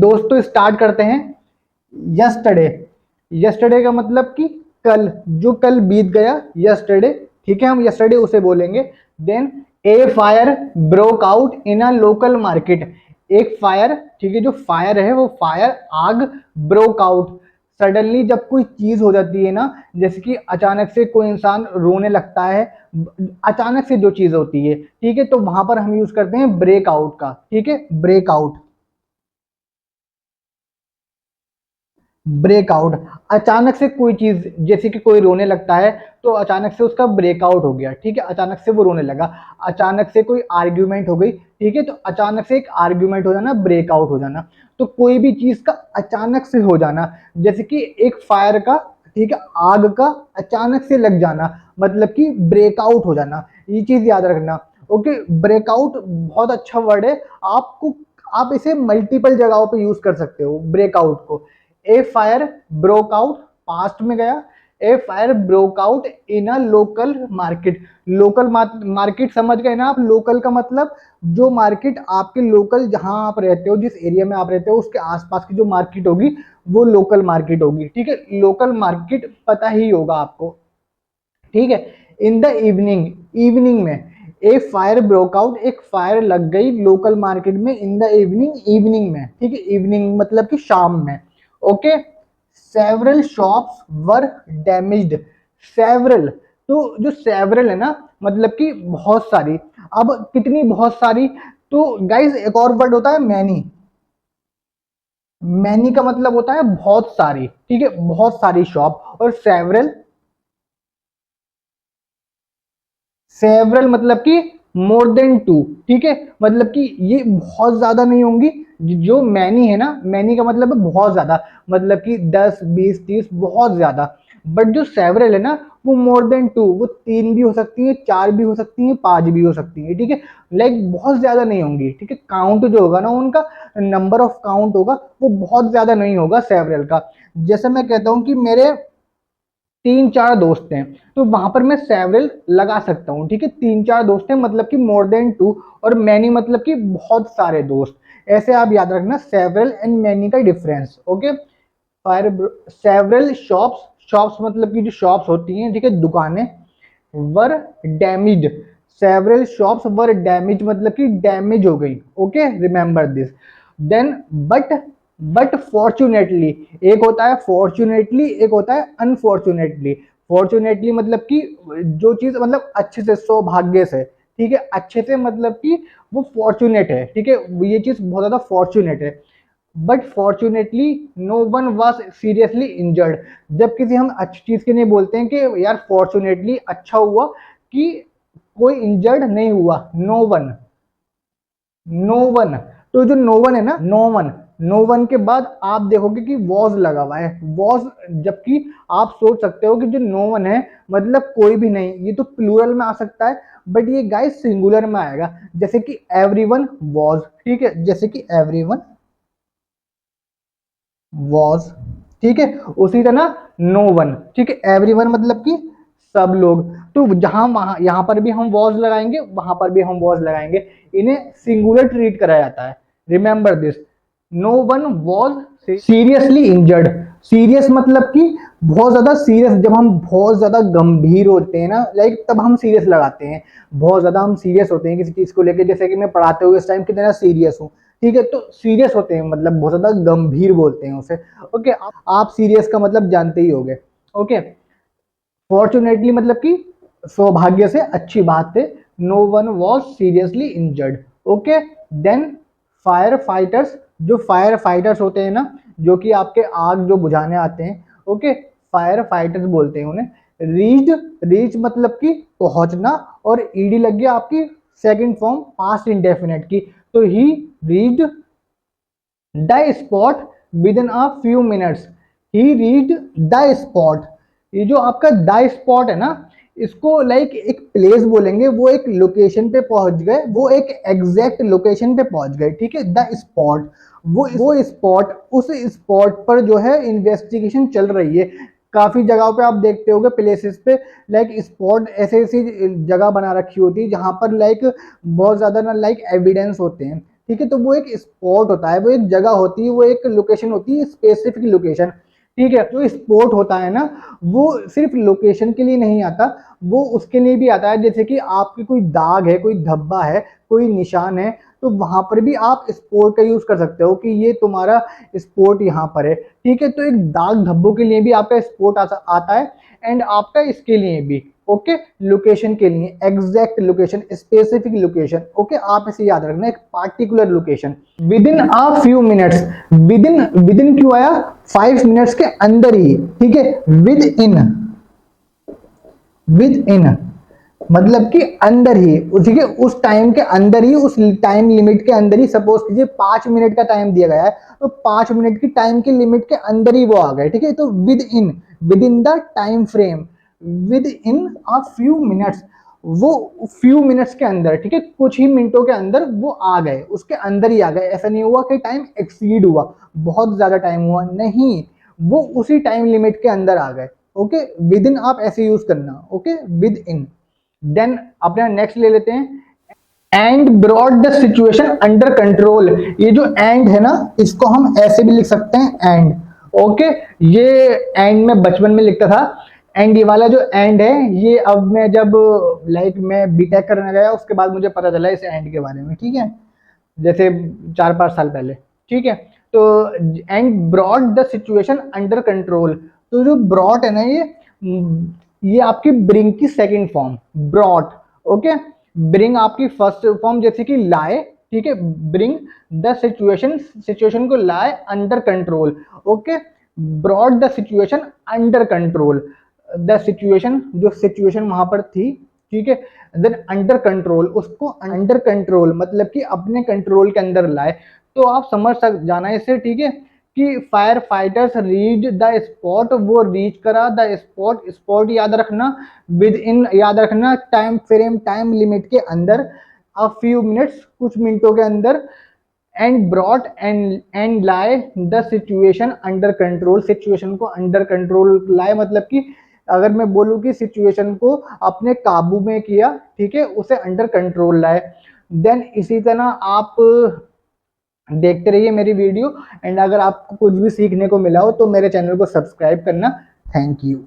दोस्तों स्टार्ट करते हैं। यस्टरडे, यस्टरडे का मतलब कि कल, जो कल बीत गया, यस्टरडे। ठीक है, हम यस्टरडे उसे बोलेंगे। Then a fire broke out in a local market. एक फायर, ठीक है, जो फायर है वो फायर, आग, ब्रोक आउट, सडनली जब कोई चीज हो जाती है ना, जैसे कि अचानक से कोई इंसान रोने लगता है, अचानक से जो चीज होती है, ठीक है, तो वहां पर हम यूज करते हैं ब्रेक आउट का। ठीक है, ब्रेक आउट, ब्रेकआउट। अचानक से कोई चीज, जैसे कि कोई रोने लगता है तो अचानक से उसका ब्रेकआउट हो गया। ठीक है, अचानक से वो रोने लगा। अचानक से कोई आर्ग्यूमेंट हो गई, ठीक है, तो अचानक से एक आर्ग्यूमेंट हो जाना, ब्रेकआउट हो जाना। तो कोई भी चीज का अचानक से हो जाना, जैसे कि एक फायर का, ठीक है, आग का अचानक से लग जाना, मतलब कि ब्रेकआउट हो जाना। ये चीज याद रखना। ओके, ब्रेकआउट बहुत अच्छा वर्ड है। आपको, आप इसे मल्टीपल जगहों पे यूज कर सकते हो ब्रेकआउट को। A fire broke out, past में गया। A fire broke out in a local market. Local market समझ गए ना आप? लोकल का मतलब जो मार्केट आपके लोकल, जहां आप रहते हो, जिस एरिया में आप रहते हो, उसके आसपास की जो मार्केट होगी वो लोकल मार्केट होगी। ठीक है, लोकल मार्केट पता ही होगा आपको। ठीक है, इन द इवनिंग, इवनिंग में एक फायर ब्रोक आउट, एक फायर लग गई लोकल मार्केट में, इन द इवनिंग, इवनिंग में। ठीक है, इवनिंग मतलब कि शाम में। ओके, सेवरल शॉप्स वर डैमेज्ड। सेवरल, तो जो सेवरल है ना, मतलब कि बहुत सारी। अब कितनी बहुत सारी? तो गाइस एक और वर्ड होता है मैनी। मैनी का मतलब होता है बहुत सारी। ठीक है, बहुत सारी शॉप। और सेवरल, सेवरल मतलब कि मोर देन टू। ठीक है, मतलब कि ये बहुत ज्यादा नहीं होंगी। जो मैनी है ना, मैनी का मतलब है बहुत ज्यादा, मतलब कि 10 20 30, बहुत ज्यादा। बट जो सेवरल है ना, वो मोर देन टू, वो 3 भी हो सकती है, 4 भी हो सकती है, 5 भी हो सकती है। ठीक है, लाइक बहुत ज्यादा नहीं होंगी। ठीक है, काउंट जो होगा ना उनका, नंबर ऑफ काउंट होगा, वो बहुत ज्यादा नहीं होगा सेवरल का। जैसे मैं कहता हूँ कि मेरे 3 4 दोस्त हैं, तो वहां पर मैं सेवरल लगा सकता हूँ। ठीक है, 3 4 दोस्त हैं मतलब कि मोर देन टू। और मैनी मतलब कि बहुत सारे दोस्त। ऐसे आप याद रखना सेवरल एंड मैनी का difference. Okay, fire, several shops, shops मतलब कि जो शॉप्स होती हैं, ठीक है, दुकानें, were damaged, several shops were damage मतलब कि डैमेज हो गई। Okay, remember this. Then but, but fortunately, एक होता है फॉर्चुनेटली, एक होता है अनफॉर्चुनेटली। फॉर्चुनेटली मतलब कि जो चीज मतलब अच्छे से, सौभाग्य से। ठीक है, अच्छे से मतलब कि वो फॉर्चुनेट है। ठीक है, ये चीज बहुत ज्यादा फॉर्चुनेट है। But fortunately no one was seriously injured. जब किसी हम अच्छी चीज के लिए बोलते हैं कि यार फॉर्चुनेटली अच्छा हुआ कि कोई इंजर्ड नहीं हुआ, नो वन, नो वन। तो जो नो वन है ना, नो वन, नो वन के बाद आप देखोगे कि वॉज लगा हुआ है, वॉज। जबकि आप सोच सकते हो कि जो नो वन है मतलब कोई भी नहीं, ये तो प्लूरल में आ सकता है, बट ये गाइस सिंगुलर में आएगा। जैसे कि एवरीवन वॉज। ठीक है, जैसे कि एवरीवन वॉज। ठीक है, उसी तरह नो वन। ठीक है, एवरीवन मतलब कि सब लोग। तो जहां वहां, यहां पर भी हम वॉज लगाएंगे, वहां पर भी हम वॉज लगाएंगे। इन्हें सिंगुलर ट्रीट करा जाता है। Remember this, no one was seriously injured. Serious मतलब कि बहुत ज्यादा सीरियस, जब हम बहुत ज्यादा गंभीर होते हैं ना, लाइक तब हम सीरियस लगाते हैं। बहुत ज्यादा हम सीरियस होते हैं किसी चीज को लेकर, जैसे कि मैं पढ़ाते हुए इस टाइम कितना सीरियस हूँ। ठीक है, तो सीरियस होते हैं मतलब बहुत ज्यादा गंभीर बोलते हैं उसे। ओके, आप सीरियस का मतलब जानते ही होंगे। ओके, फॉर्चुनेटली मतलब कि सौभाग्य से, अच्छी बात है। No one was seriously injured. Okay, then fire fighters, जो फायर फाइटर्स होते हैं ना, जो कि आपके आग जो बुझाने आते हैं, ओके, फायर फाइटर्स बोलते हैं उन्हें। रीच्ड, रीच मतलब कि पहुंचना, और ईडी लग गया आपकी सेकंड फॉर्म पास्ट इंडेफिनेट की। तो ही reached the spot with in a few minutes. He reached the spot. ये जो आपका द स्पॉट है ना, इसको लाइक एक प्लेस बोलेंगे, वो एक लोकेशन पे पहुंच गए, वो एक एग्जैक्ट लोकेशन पे पहुंच गए। ठीक है, द स्पॉट, वो स्पॉट, उस स्पॉट पर जो है इन्वेस्टिगेशन चल रही है। काफी जगहों पे आप देखते होंगे प्लेसेस पे, लाइक स्पॉट ऐसी ऐसी जगह बना रखी होती है जहां पर लाइक बहुत ज्यादा ना लाइक एविडेंस होते हैं। ठीक है। तो वो एक स्पॉट होता है, वो एक जगह होती है, वो एक लोकेशन होती है, स्पेसिफिक लोकेशन, ठीक है। जो स्पॉट होता है ना, वो सिर्फ लोकेशन के लिए नहीं आता, वो उसके लिए भी आता है, जैसे कि आपकी कोई दाग है, कोई धब्बा है, कोई निशान है, तो वहां पर भी आप स्पॉट का यूज कर सकते हो कि ये तुम्हारा स्पॉट यहाँ पर है, ठीक है। तो एक दाग धब्बों के लिए भी आपका स्पॉट आता है, एंड आपका इसके लिए भी, ओके, लोकेशन के लिए, exact location, specific location, okay. आप इसे याद रखना, एक particular location. With in a few minutes, with in क्यों आया, 5 मिनट्स के अंदर ही, ठीक है। विद इन मतलब कि अंदर ही, ठीक है, उस टाइम के अंदर ही, उस टाइम लिमिट के अंदर ही, सपोज कीजिए 5 मिनट का टाइम दिया गया है, तो 5 मिनट की टाइम की लिमिट के अंदर ही वो आ गए, ठीक है। तो with in the time frame, with in a few minutes, वो फ्यू मिनट्स के अंदर, ठीक है, कुछ ही मिनटों के अंदर वो आ गए, उसके अंदर ही आ गए। ऐसा नहीं हुआ कि टाइम एक्सीड हुआ, बहुत ज्यादा टाइम हुआ, नहीं, वो उसी टाइम लिमिट के अंदर आ गए, ओके। विद इन आप ऐसे यूज करना, ओके, विद इन। देन अपना नेक्स्ट ले लेते हैं, and brought the situation under control. ये जो एंड है ना, इसको हम ऐसे भी लिख सकते हैं, एंड, ओके। ये एंड में बचपन में लिखता था, एंड ये वाला जो एंड है, ये अब मैं जब लाइक मैं बीटेक करने गया, उसके बाद मुझे पता चला इस एंड के बारे में, ठीक है, जैसे 4-5 साल पहले, ठीक है। तो and brought the situation under control, तो जो ब्रॉड है ना, ये आपकी ब्रिंग की second form, brought, okay. Bring आपकी फर्स्ट फॉर्म, जैसे कि लाए, ठीक है, ब्रिंग द सिचुएशन को लाए under control, okay. Brought the situation under control, the situation, जो सिचुएशन वहां पर थी, ठीक है, देन अंडर कंट्रोल, उसको अंडर कंट्रोल मतलब कि अपने कंट्रोल के अंदर लाए। तो आप समझ सक जाना इससे, ठीक है, कि fire fighters reach the spot, वो रीच करा द स्पॉट, स्पॉट याद रखना, विद इन याद रखना, टाइम फ्रेम, टाइम लिमिट के अंदर, अ फ्यू मिनट्स, कुछ मिनटों के अंदर, एंड ब्रॉट एंड लाए the situation under control, situation को अंडर कंट्रोल लाए, मतलब कि अगर मैं बोलूँ कि सिचुएशन को अपने काबू में किया, ठीक है, उसे अंडर कंट्रोल लाए। देन इसी तरह आप देखते रहिए मेरी वीडियो, एंड अगर आपको कुछ भी सीखने को मिला हो तो मेरे चैनल को सब्सक्राइब करना। Thank you.